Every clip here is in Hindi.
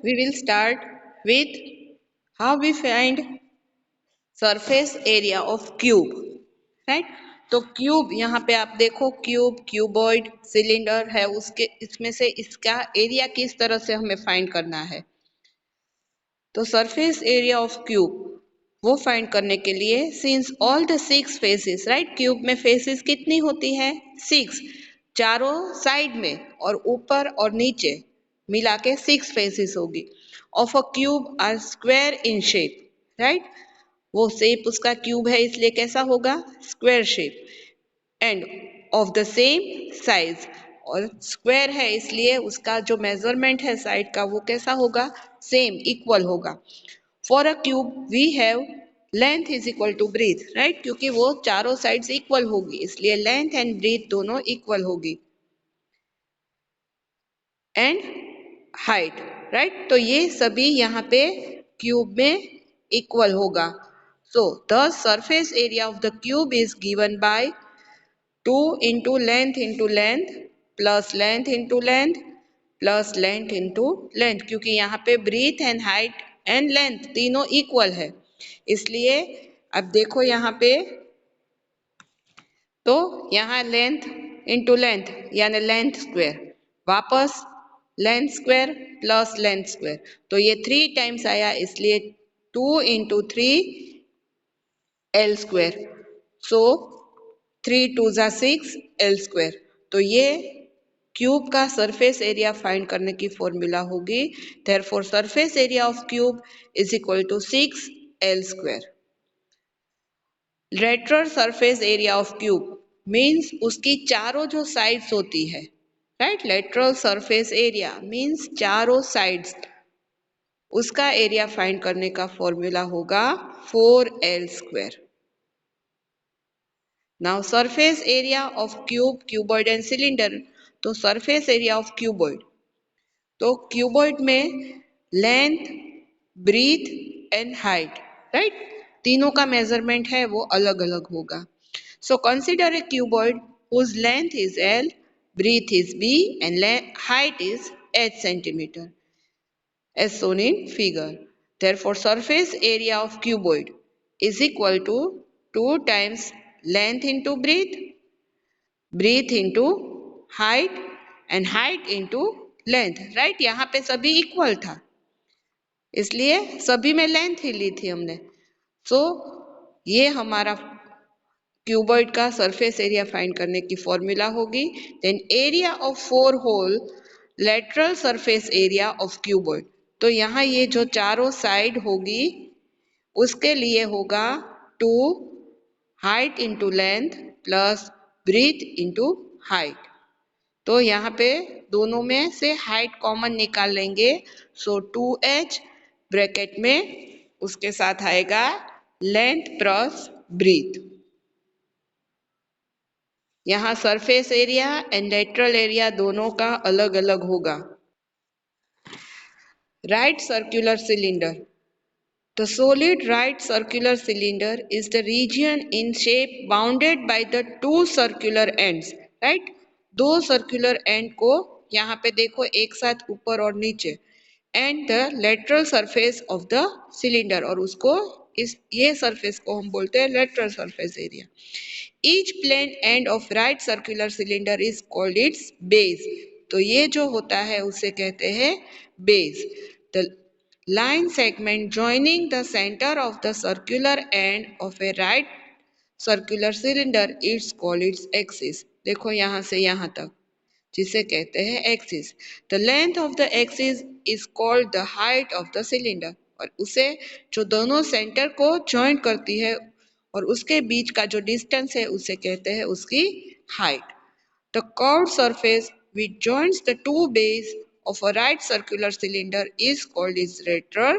we will start with how we find surface area of cube, right? तो क्यूब यहाँ पे आप देखो, क्यूब क्यूबॉइड सिलेंडर है, उसके इसमें से इसका एरिया किस तरह से हमें फाइंड करना है। तो सरफेस एरिया ऑफ क्यूब वो फाइंड करने के लिए, since all the 6 faces, right, cube में फेसेस कितनी होती है 6, चारों साइड में और ऊपर और नीचे मिला के 6 फेसेस होगी। Of a cube are square in shape, right, वो शेप उसका क्यूब है इसलिए कैसा होगा square shape, and of the same size, और स्क्वायर है इसलिए उसका जो मेजरमेंट है साइड का वो कैसा होगा सेम इक्वल होगा। For a cube we have length is equal to breadth, right, क्योंकि वो चारों साइड्स इक्वल होगी इसलिए लेंथ एंड ब्रीथ दोनों इक्वल होगी, एंड हाइट, राइट, तो ये सभी यहाँ पे क्यूब में इक्वल होगा। So the surface area of the cube is given by 2 into length plus length plus length, क्योंकि यहाँ पे breadth and height and length तीनों इक्वल है इसलिए अब देखो यहाँ पे, तो यहाँ लेंथ इंटू लेंथ यानी लेंथ स्क्वायर, वापस length square plus length square, तो ये 3 टाइम्स आया इसलिए 2 into 3 L स्क्वायर, सो 3 2 जा 6 L स्क्वायर। तो ये क्यूब का सरफेस एरिया फाइंड करने की फॉर्मूला होगी। Therefore surface area of cube is equal to 6 L square. Lateral surface area of cube means उसकी चारों जो साइड्स होती है, right, lateral surface area means चारों साइड्स, उसका एरिया फाइंड करने का फॉर्मूला होगा 4L square. Now surface area of cube, cuboid and cylinder, तो सरफेस एरिया ऑफ क्यूबॉइड, तो क्यूबॉइड में length breadth and height, right, तीनों का मेजरमेंट है वो अलग अलग होगा। So consider a cuboid whose length is L, breadth is B and height is H centimeter as shown in figure. Therefore surface area of cuboid is equal to 2 times length into breadth into height and height into length, right, यहाँ पे सभी इक्वल था इसलिए सभी में लेंथ ही ली थी हमने। सो ये हमारा क्यूबॉइड का सरफेस एरिया फाइंड करने की फॉर्मूला होगी। Then area of 4 whole lateral surface area of cuboid, तो यहाँ ये जो चारों साइड होगी उसके लिए होगा 2 height into length plus breadth into height, तो यहाँ पे दोनों में से हाइट कॉमन निकाल लेंगे, सो 2H ब्रैकेट में उसके साथ आएगा लेंथ प्लस ब्रीथ। यहाँ surface area and lateral area दोनों का अलग अलग होगा। Right circular cylinder, the solid right circular cylinder is the region in shape bounded by the two circular ends, right, दो circular end को यहाँ पे देखो एक साथ ऊपर और नीचे, and the lateral surface of the cylinder, और उसको इस ये surface को हम बोलते हैं lateral surface area. Each plane end of right circular cylinder is called its base, तो ये जो होता है उसे कहते हैं base. The line segment joining the center of the circular end of a right circular cylinder is called its axis, देखो यहाँ से यहाँ तक जिसे कहते हैं axis. The length of the axis is called the height of the cylinder, और उसे जो दोनों सेंटर को ज्वाइन करती है और उसके बीच का जो डिस्टेंस है उसे कहते हैं उसकी height. The curved surface which joins the two base of a right circular cylinder is called its lateral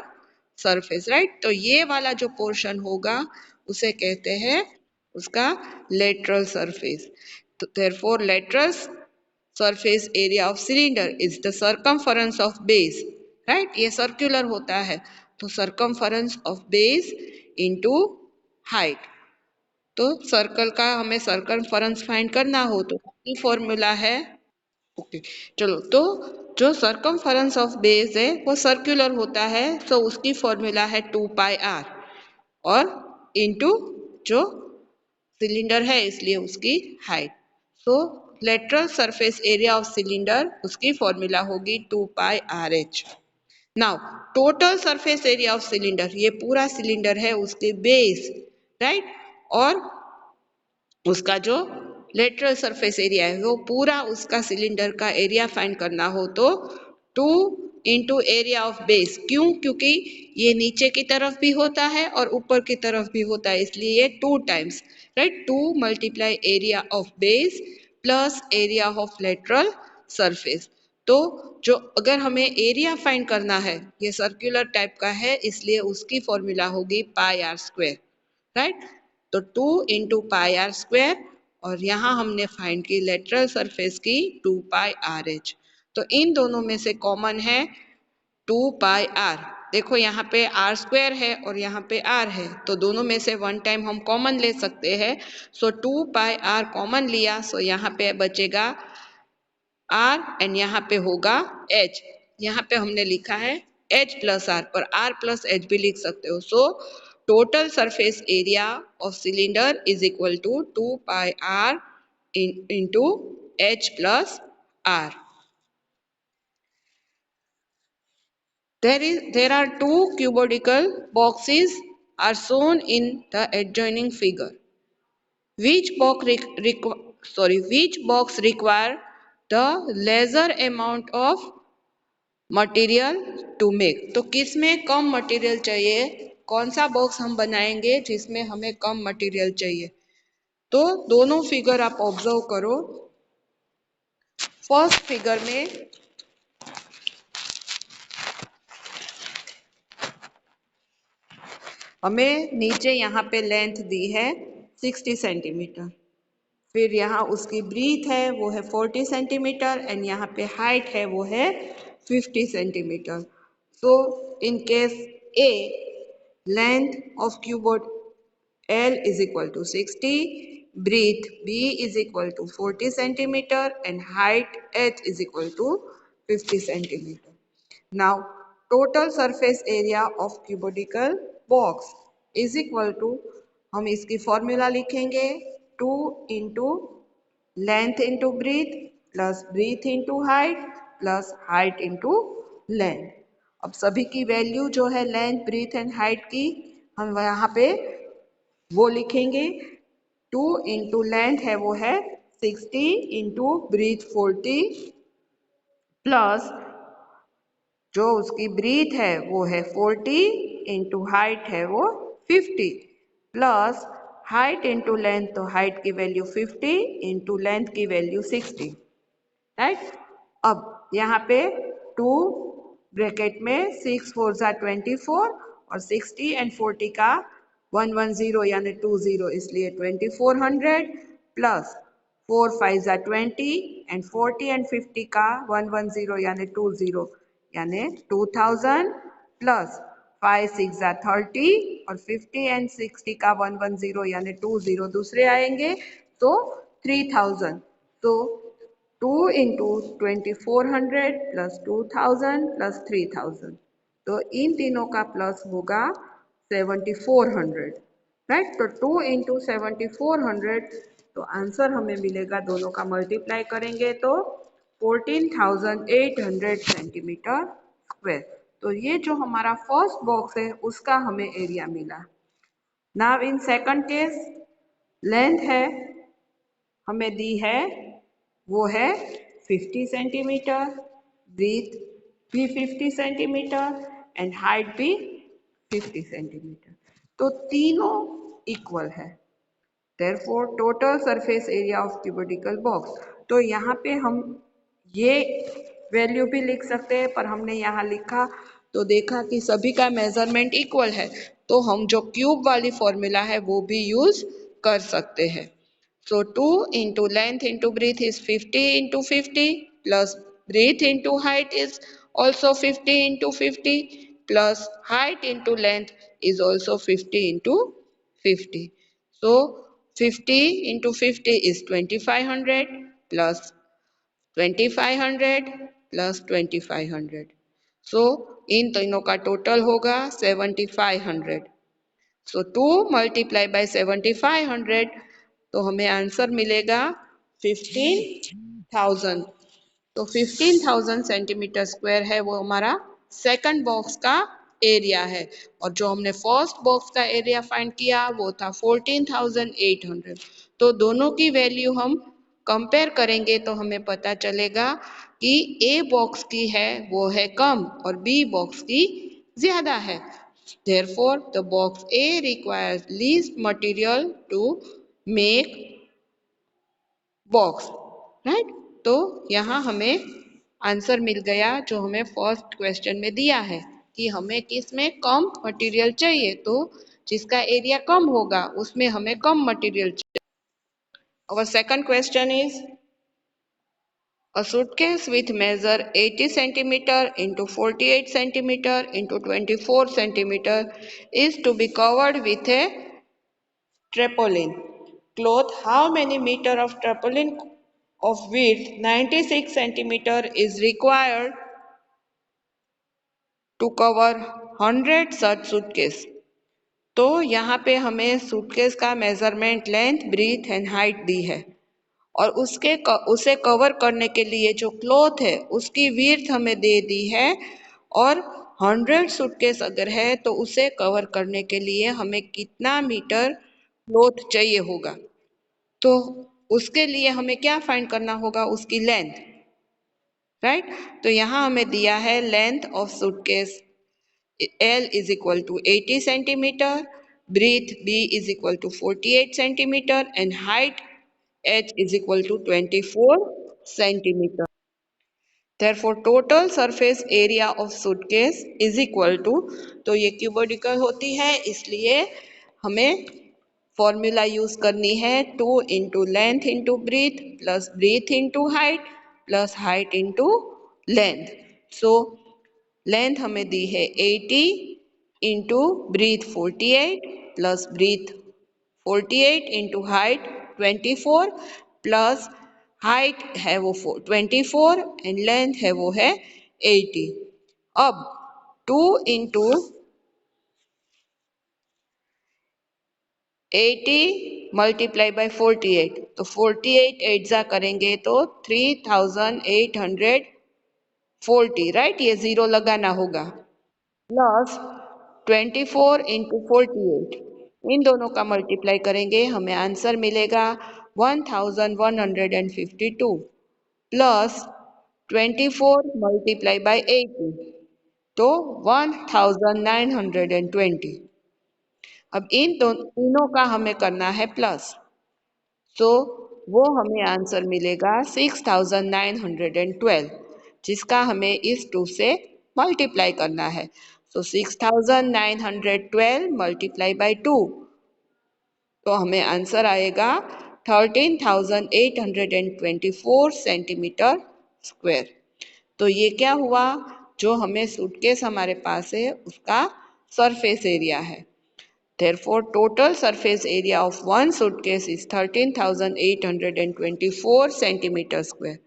surface, right, तो ये वाला जो पोर्शन होगा उसे कहते हैं उसका lateral surface. तो therefore lateral surface area of cylinder is the circumference of base, right, ये circular होता है तो circumference of base into height, तो सर्कल का हमें सर्कमफरेंस फाइंड करना हो तो फॉर्मूला है ओके, चलो तो जो सर्कमफरेंस ऑफ बेस है वो सर्कुलर होता है, तो उसकी फॉर्मूला है 2 पाई आर, और इनटू जो सिलेंडर है इसलिए उसकी height. So lateral surface area of cylinder, उसकी फॉर्मूला होगी 2 pi R H. Now total surface area of cylinder, ये पूरा सिलेंडर है उसके बेस, राइट, और उसका जो लेटरल सरफेस एरिया है वो पूरा उसका सिलेंडर का एरिया फाइंड करना हो तो 2 इंटू एरिया ऑफ बेस। क्यों? क्योंकि ये नीचे की तरफ भी होता है और ऊपर की तरफ भी होता है, इसलिए ये 2 times, right, 2 multiply area of base plus area of lateral surface. तो जो अगर हमें एरिया फाइंड करना है, ये सर्कुलर टाइप का है इसलिए उसकी फॉर्मूला होगी पाई आर स्क्वायर, राइट। तो 2 इंटू पाई आर स्क्वायर, और यहाँ हमने फाइंड की लेटरल सरफेस की 2 पाई आर एच। तो इन दोनों में से कॉमन है 2 पाई आर। देखो यहाँ पे आर स्क्वायर है और यहाँ पे आर है, तो दोनों में से वन टाइम हम कॉमन ले सकते हैं। सो 2 पाई आर कॉमन लिया, सो यहाँ पे बचेगा आर एंड यहाँ पे होगा एच। यहाँ पे हमने लिखा है एच प्लस आर, पर आर प्लस एच भी लिख सकते हो। So total surface area of cylinder is equal to 2 pi R into H plus R. There are two cuboidal boxes are shown in the adjoining figure. Which box require the lesser amount of material to make? तो किस में कम मटेरियल चाहिए, कौन सा बॉक्स हम बनाएंगे जिसमें हमें कम मटेरियल चाहिए? तो दोनों फिगर आप ऑब्जर्व करो। फर्स्ट फिगर में हमें नीचे यहाँ पे लेंथ दी है 60 सेंटीमीटर, फिर यहाँ उसकी ब्रीथ है वो है 40 सेंटीमीटर, एंड यहाँ पे हाइट है वो है 50 centimetre. So in case A, length of cuboid L is equal to 60, breadth B is equal to 40 centimeter, and height H is equal to 50 centimeter. Now total surface area of cubical box is equal to, हम इसकी फॉर्मूला लिखेंगे 2 into length into breadth plus breadth into height plus height into length. अब सभी की वैल्यू जो है लेंथ ब्रीथ एंड हाइट की हम यहाँ पे वो लिखेंगे। 2 इंटू लेंथ है वो है 60 इंटू ब्रीथ 40 प्लस जो उसकी ब्रीथ है वो है 40 इंटू हाइट है वो 50 प्लस हाइट इंटू लेंथ, तो हाइट की वैल्यू 50 इंटू लेंथ की वैल्यू 60, राइट। अब यहाँ पे 2 ब्रैकेट में 6 4 ज़ा 24 और 60 एंड 40 का 110 यानी 20, इसलिए 2400 प्लस 4 5 ज़ा 20 एंड 40 एंड 50 का 110 यानी 20 यानी 2000 प्लस 5 6 ज़ा 30 और 50 एंड 60 का 110 यानी 20 दूसरे आएंगे तो 3000। तो 2 इंटू 2400 प्लस 2000 प्लस 3000, तो इन तीनों का प्लस होगा 7400, राइट। तो 2 इंटू 7400, तो आंसर हमें मिलेगा, दोनों का मल्टीप्लाई करेंगे तो 14800 सेंटीमीटर स्क्वायर। तो ये जो हमारा फर्स्ट बॉक्स है उसका हमें एरिया मिला। Now in second case, length है हमें दी है वो है 50 सेंटीमीटर, ब्रीथ भी 50 सेंटीमीटर एंड हाइट भी 50 सेंटीमीटर, तो तीनों इक्वल है। Therefore total surface area of cubical box, तो यहाँ पे हम ये वैल्यू भी लिख सकते हैं, पर हमने यहाँ लिखा तो देखा कि सभी का मेजरमेंट इक्वल है, तो हम जो क्यूब वाली फॉर्मूला है वो भी यूज कर सकते हैं। So 2 into length into breadth is 50 into 50 plus breadth into height is also 50 into 50 plus height into length is also 50 into 50. So 50 into 50 is 2500 plus 2500 plus 2500, सो इन तीनों का टोटल होगा 7500। सो 2 मल्टीप्लाई बाय 7500, तो हमें आंसर मिलेगा 15,000। तो 15,000 सेंटीमीटर स्क्वायर है वो हमारा सेकंड बॉक्स का एरिया है। और जो हमने फर्स्ट बॉक्स का एरिया फाइंड किया वो था 14,800। तो दोनों की वैल्यू हम कंपेयर करेंगे तो हमें पता चलेगा कि ए बॉक्स की है वो है कम और बी बॉक्स की ज्यादा है। Therefore, the box A requires least material to make box, right? तो यहाँ हमें आंसर मिल गया जो हमें फर्स्ट क्वेश्चन में दिया है कि हमें किस में कम मटेरियल चाहिए, तो जिसका एरिया कम होगा उसमें हमें कम मटेरियल चाहिए। Our second question is a suitcase with measure 80 centimeter into 48 centimeter into 24 centimeter is to be covered with a Tarpaulin cloth. How many meter of tarpaulin of width 96 centimeter is required to cover 100 such suitcase? तो यहाँ पे हमें सूटकेस का measurement length, breadth and height दी है और उसे कवर करने के लिए जो क्लॉथ है उसकी विड्थ हमें दे दी है। और 100 सूटकेस अगर है तो उसे कवर करने के लिए हमें कितना मीटर क्लॉथ चाहिए होगा। तो उसके लिए हमें क्या फाइंड करना होगा, उसकी लेंथ, राइट। तो यहाँ हमें दिया है length of suitcase L is equal to 80 centimeter, breadth B is equal to 48 centimeter and height H is equal to 24 centimeter. Therefore, total surface area of suitcase is equal to, तो ये क्यूबोडिकल होती है इसलिए हमें फॉर्मूला यूज करनी है 2 into length into breadth plus breadth into height plus height into length. So length हमें दी है 80 इंटू ब्रीथ 48 प्लस breadth 48 into height 24 plus height है वो 24 एंड लेंथ है वो है 80। अब 2 इंटू 80 मल्टीप्लाई बाय 48, तो 48 एट्जा करेंगे तो 3,840, राइट, ये जीरो लगाना होगा। प्लस 24 इंटू 48, इन दोनों का मल्टीप्लाई करेंगे हमें आंसर मिलेगा 1152 प्लस 24 मल्टीप्लाई बाय 80, तो 1920। अब इन तीनों का हमें करना है प्लस, सो वो हमें आंसर मिलेगा 6912, जिसका हमें इस 2 से मल्टीप्लाई करना है। सो 6912 मल्टीप्लाई बाय 2, तो हमें आंसर आएगा 13,824 सेंटीमीटर स्क्वायर। तो ये क्या हुआ, जो हमें सूटकेस हमारे पास है उसका सरफेस एरिया है। Therefore, total surface area of one suitcase is 13,824 centimeter square.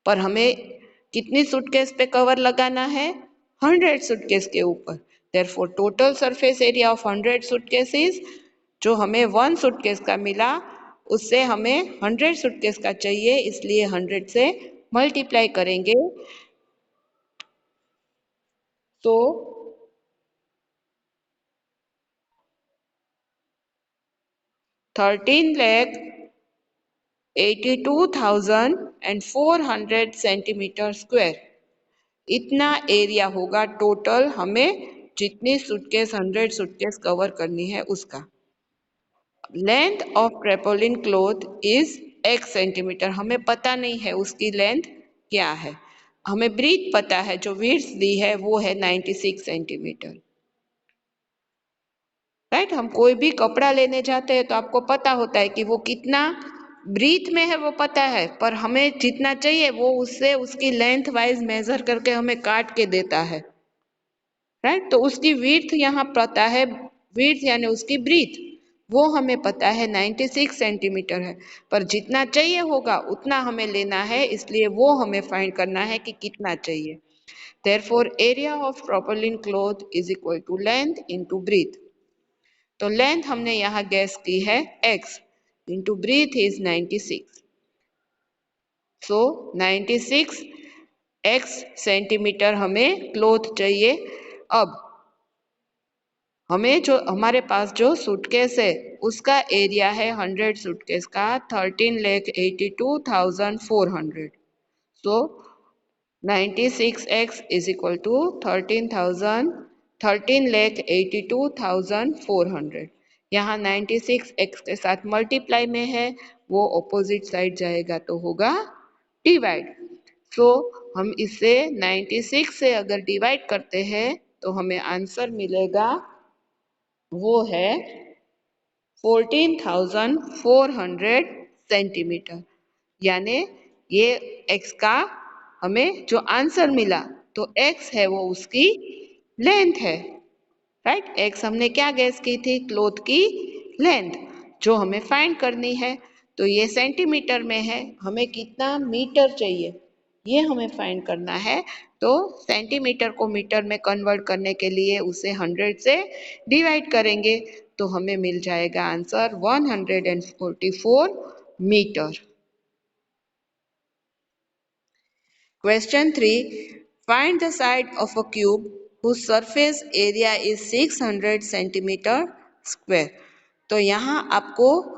पर हमें कितनी सूटकेस पे कवर लगाना है, 100 सूटकेस के ऊपर। Therefore, total surface area of 100 suitcases, जो हमें 1 सूटकेस का मिला उससे हमें 100 सूटकेस का चाहिए, इसलिए 100 से मल्टीप्लाई करेंगे तो 13,82,400 सेंटीमीटर स्क्वायर, इतना एरिया होगा टोटल हमें जितनी सूटकेस 100 सूटकेस कवर करनी है उसका। Length of tarpaulin cloth is x centimetre, हमें पता नहीं है उसकी लेंथ क्या है। हमें ब्रीथ पता है, जो विड्थ दी है वो है 96 सेंटीमीटर, राइट। हम कोई भी कपड़ा लेने जाते हैं तो आपको पता होता है कि वो कितना ब्रीथ में है वो पता है, पर हमें जितना चाहिए वो उससे उसकी लेंथ वाइज मेजर करके हमें काट के देता है, राइट। तो उसकी विड्थ यहाँ पता है, विड्थ यानी उसकी ब्रीथ, वो हमें पता है 96 सेंटीमीटर है, पर जितना चाहिए होगा उतना हमें लेना है, इसलिए वो हमें फाइंड करना है कि कितना चाहिए। Therefore, area of propylene cloth is equal to length into breadth. तो लेंथ हमने यहाँ गैस की है x into breadth is 96. So 96 x centimetre हमें क्लोथ चाहिए। अब हमें जो हमारे पास जो सूटकेस है उसका एरिया है 100 सूटकेस का 13,82,400. So 96x is equal to 13,82,400. यहाँ 96x के साथ मल्टीप्लाई में है, वो ऑपोजिट साइड जाएगा तो होगा डिवाइड। सो हम इसे 96 से अगर डिवाइड करते हैं तो हमें आंसर मिलेगा, वो है 14,400 सेंटीमीटर। यानी ये x का हमें जो आंसर मिला, तो x है वो उसकी लेंथ है, राइट। x हमने क्या गैस की थी, क्लोथ की लेंथ, जो हमें फाइंड करनी है। तो ये सेंटीमीटर में है, हमें कितना मीटर चाहिए ये हमें फाइंड करना है। तो सेंटीमीटर को मीटर में कन्वर्ट करने के लिए उसे 100 से डिवाइड करेंगे, तो हमें मिल जाएगा answer 144 metre. Question 3. Find the side of a cube whose surface area is 600 centimetre square. तो यहाँ आपको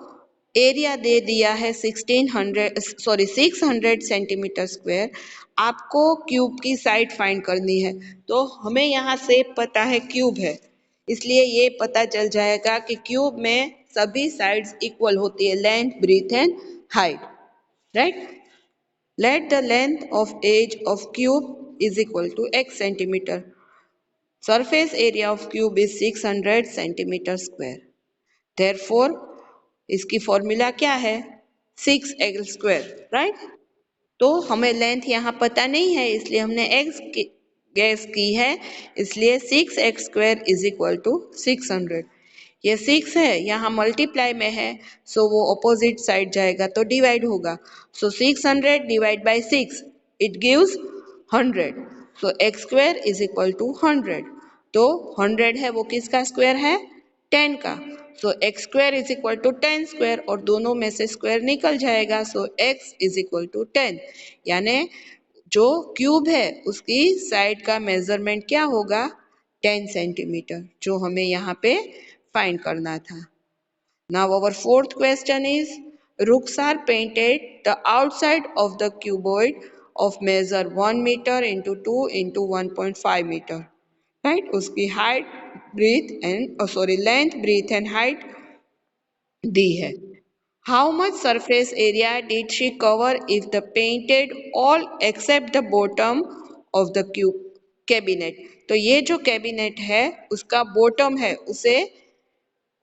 एरिया दे दिया है 600 सेंटीमीटर स्क्वायर। आपको क्यूब की साइड फाइंड करनी है। तो हमें यहाँ शेप पता है क्यूब है, इसलिए ये पता चल जाएगा कि क्यूब में सभी साइड्स इक्वल होती है, length, breadth and height, right. Let the length of edge of cube is equal to x centimeter. Surface area of cube is 600 centimeter square. Therefore, इसकी फॉर्मूला क्या है, 6l square, right? तो हमें लेंथ यहाँ पता नहीं है, इसलिए हमने x गैस की है, इसलिए 6x square is equal to 600। ये 6 है, यहाँ मल्टीप्लाई में है, सो वो ऑपोजिट साइड जाएगा तो डिवाइड होगा। So 600 divide by 6 it gives 100। So x square is equal to 100। तो 100 है वो किसका स्क्वायर है, 10 का। So x square is equal to 10 square, और दोनों में से स्क्वायर निकल जाएगा, so x is equal to 10। यानी जो क्यूब है उसकी साइड का मेजरमेंट क्या होगा, 10 सेंटीमीटर, जो हमें यहाँ पे फाइंड करना था। Now our fourth question is, Ruxar painted the outside of the cuboid of measure 1 meter into 2 into 1.5 meter, right? उसकी height, breadth and length, breadth and height दी है। How much surface area did she cover if the painted all except the bottom of the cube cabinet? तो ये जो कैबिनेट है उसका बॉटम है,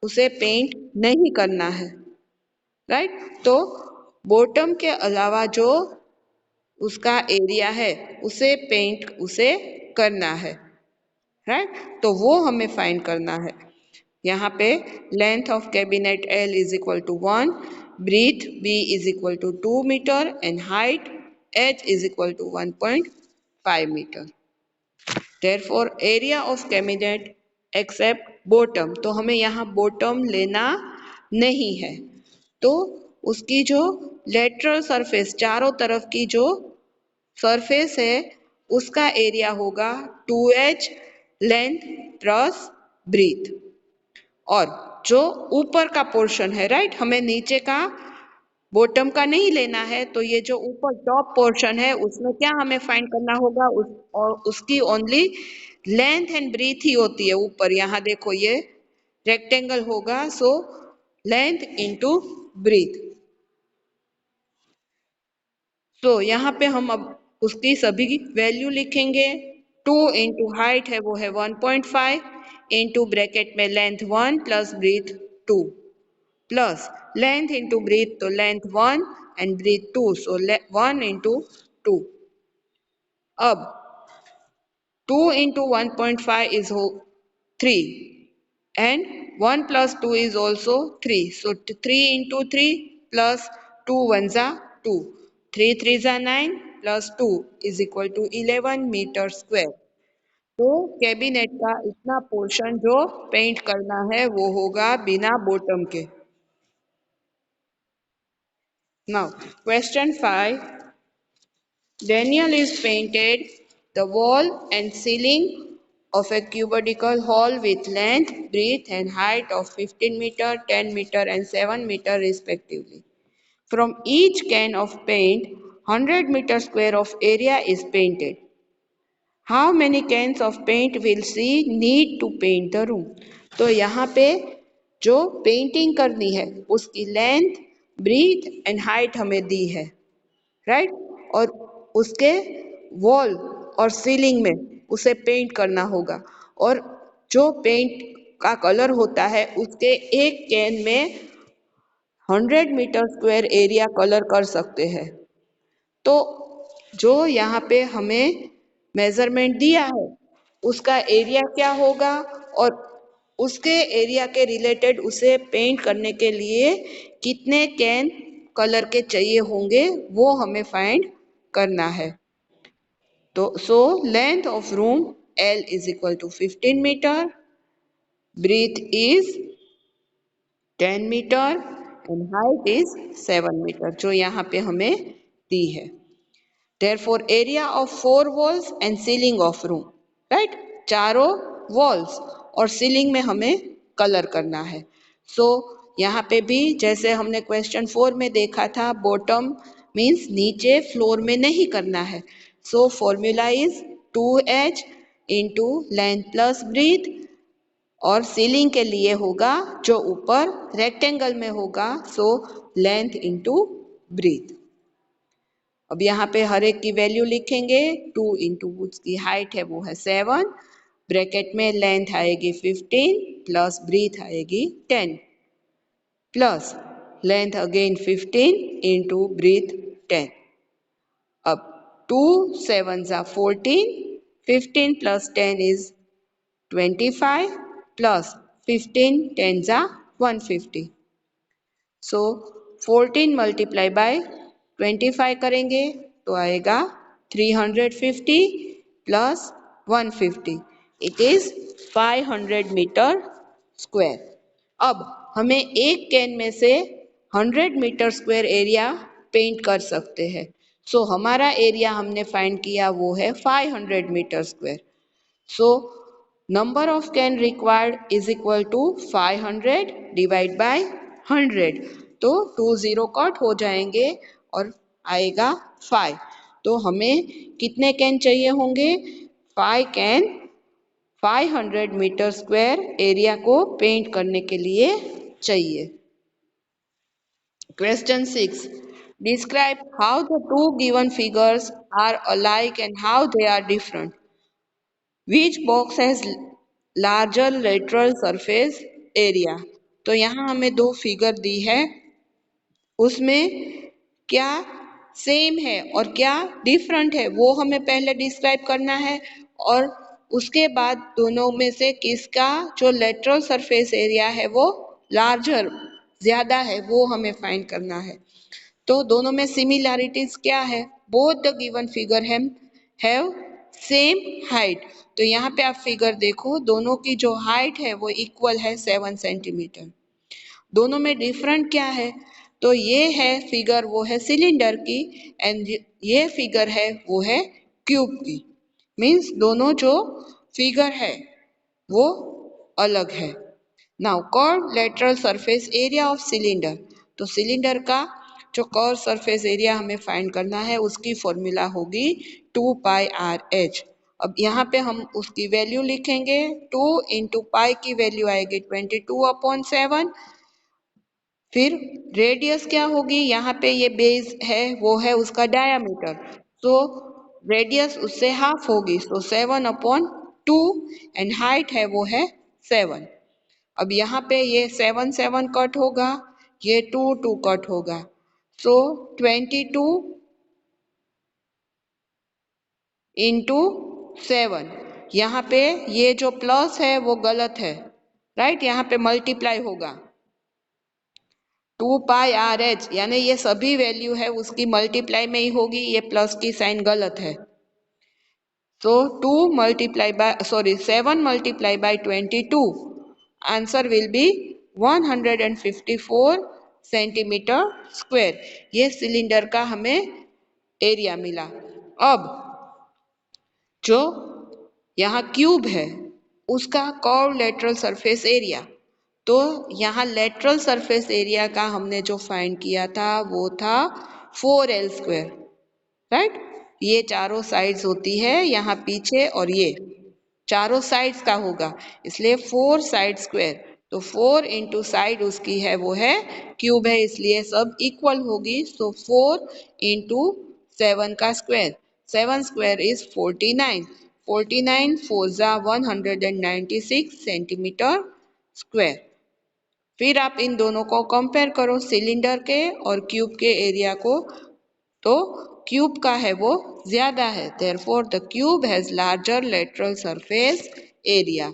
उसे पेंट नहीं करना है, राइट। तो बॉटम के अलावा जो उसका एरिया है उसे पेंट उसे करना है, राइट। तो वो हमें फाइंड करना है। यहाँ पे length of cabinet L is equal to 1, breadth B is equal to 2 meter and height H is equal to 1.5 meter. Therefore area of cabinet except bottom, तो हमें यहाँ बॉटम लेना नहीं है। तो उसकी जो लेटरल सरफेस, चारों तरफ की जो सरफेस है उसका एरिया होगा 2h लेंथ प्लस ब्रीथ। और जो ऊपर का पोर्शन है, राइट, हमें नीचे का बॉटम का नहीं लेना है, तो ये जो ऊपर टॉप पोर्शन है उसमें क्या हमें फाइंड करना होगा, और उसकी ओनली लेंथ एंड ब्रीथ ही होती है ऊपर। यहाँ देखो ये रेक्टेंगल होगा, सो लेंथ इंटू ब्रीथ। तो यहाँ पे हम अब उसकी सभी की वैल्यू लिखेंगे। 2 इंटू हाइट है वो है 1.5, इंटू ब्रैकेट में length 1 plus breadth 2, plus length into breadth, तो length 1 and breadth 2, so 1 into 2। अब 2 into 1.5 is 3 and 1 plus 2 is also 3. So 3 into 3 plus 2 ones are 2. 3 threes are 9 plus 2 is equal to 11 meter square. तो कैबिनेट का इतना पोर्शन जो पेंट करना है वो होगा बिना बॉटम के. Now, question 5. Daniel is painted the wall and ceiling of a cubical hall with length, breadth and height of 15 meter, 10 meter and 7 meter respectively. From each can of paint, 100 meter square of area is painted. How many cans of paint will she need to paint the room? तो यहाँ पे जो पेंटिंग करनी है उसकी लेंथ, ब्रीथ एंड हाइट हमें दी है, राइट? और उसके वॉल और सीलिंग में उसे पेंट करना होगा और जो पेंट का कलर होता है उसके एक कैन में 100 मीटर स्क्वायर एरिया कलर कर सकते हैं. तो जो यहाँ पे हमें मेजरमेंट दिया है उसका एरिया क्या होगा और उसके एरिया के रिलेटेड उसे पेंट करने के लिए कितने कैन कलर के चाहिए होंगे वो हमें फाइंड करना है. तो so length of room L is equal to 15 meter, breadth is 10 meter and height is 7 meter जो यहाँ पे हमें दी है. Therefore, area of 4 walls and ceiling of room, right? चारों walls और ceiling में हमें कलर करना है. So यहाँ पे भी जैसे हमने क्वेश्चन 4 में देखा था बॉटम मीन्स नीचे फ्लोर में नहीं करना है. So formula is 2h into length plus breadth और सीलिंग के लिए होगा जो ऊपर रेक्टेंगल में होगा सो लेंथ इंटू ब्रीथ. अब यहाँ पे हर एक की वैल्यू लिखेंगे. 2 इंटू उसकी हाइट है वो है 7, ब्रैकेट में लेंथ आएगी 15 प्लस ब्रीथ आएगी 10 plus length again 15 into breadth 10. अब 2 7s are 14, 15 plus 10 is 25 plus 15 10s are 150. So 14 multiply by 25 करेंगे तो आएगा 350 plus 150 it is 500 meter square. अब हमें एक कैन में से 100 मीटर स्क्वायर एरिया पेंट कर सकते हैं. सो हमारा एरिया हमने फाइंड किया वो है 500 meter square. So number of can required is equal to 500 divide by 100. तो 2 0 कट हो जाएंगे और आएगा 5. तो हमें कितने कैन चाहिए होंगे? 5 कैन 500 मीटर स्क्वायर एरिया को पेंट करने के लिए चाहिए. Question 6. Describe how the two given figures are alike and how they are different. Which box has larger lateral surface area? तो यहाँ हमें दो फिगर दी है उसमें क्या सेम है और क्या डिफरेंट है वो हमें पहले डिस्क्राइब करना है और उसके बाद दोनों में से किसका जो लेटरल सरफेस एरिया है वो लार्जर ज्यादा है वो हमें फाइंड करना है. तो दोनों में सिमिलैरिटीज क्या है? Both the given figure have same height. तो यहाँ पे आप फिगर देखो दोनों की जो हाइट है वो इक्वल है 7 सेंटीमीटर. दोनों में डिफरेंट क्या है? तो ये है फिगर वो है सिलेंडर की एंड ये फिगर है वो है क्यूब की. मीन्स दोनों जो फिगर है वो अलग है. Now curve lateral surface area of cylinder. तो सिलेंडर का जो कर्व सरफेस एरिया हमें फाइंड करना है उसकी फॉर्मूला होगी 2 पाई आर एच. अब यहाँ पे हम उसकी वैल्यू लिखेंगे. 2 इंटू पाई की वैल्यू आएगी 22/7. फिर रेडियस क्या होगी? यहाँ पे ये बेस है वो है उसका डायामीटर. तो रेडियस उससे हाफ होगी सो 7/2 एंड हाइट है वो है 7. अब यहाँ पे ये 7 7 कट होगा ये 2 2 कट होगा सो 22 इंटू 7. यहाँ पे ये जो प्लस है वो गलत है राइट, यहाँ पे मल्टीप्लाई होगा 2πRH, यानी ये सभी वैल्यू है उसकी मल्टीप्लाई में ही होगी, ये प्लस की साइन गलत है। तो 7 multiplied by 22, answer will be 154 centimetre square. ये सिलेंडर का हमें एरिया मिला। अब जो यहाँ क्यूब है उसका कर्व लेटरल सरफेस एरिया, तो यहाँ लेटरल सरफेस एरिया का हमने जो फाइंड किया था वो था 4L स्क्वायर, राइट। ये चारों साइड्स होती है यहाँ पीछे, और ये चारों साइड्स का होगा, इसलिए 4 साइड स्क्वायर। तो 4 इंटू साइड उसकी है वो है क्यूब है, इसलिए सब इक्वल होगी। सो 4 इंटू 7 का स्क्वायर, 7 स्क्वायर इज 49, 49 4 जा 196 सेंटीमीटर स्क्वायर। फिर आप इन दोनों को कंपेयर करो, सिलेंडर के और क्यूब के एरिया को, तो क्यूब का है वो ज्यादा है, therefore the cube has larger lateral surface area।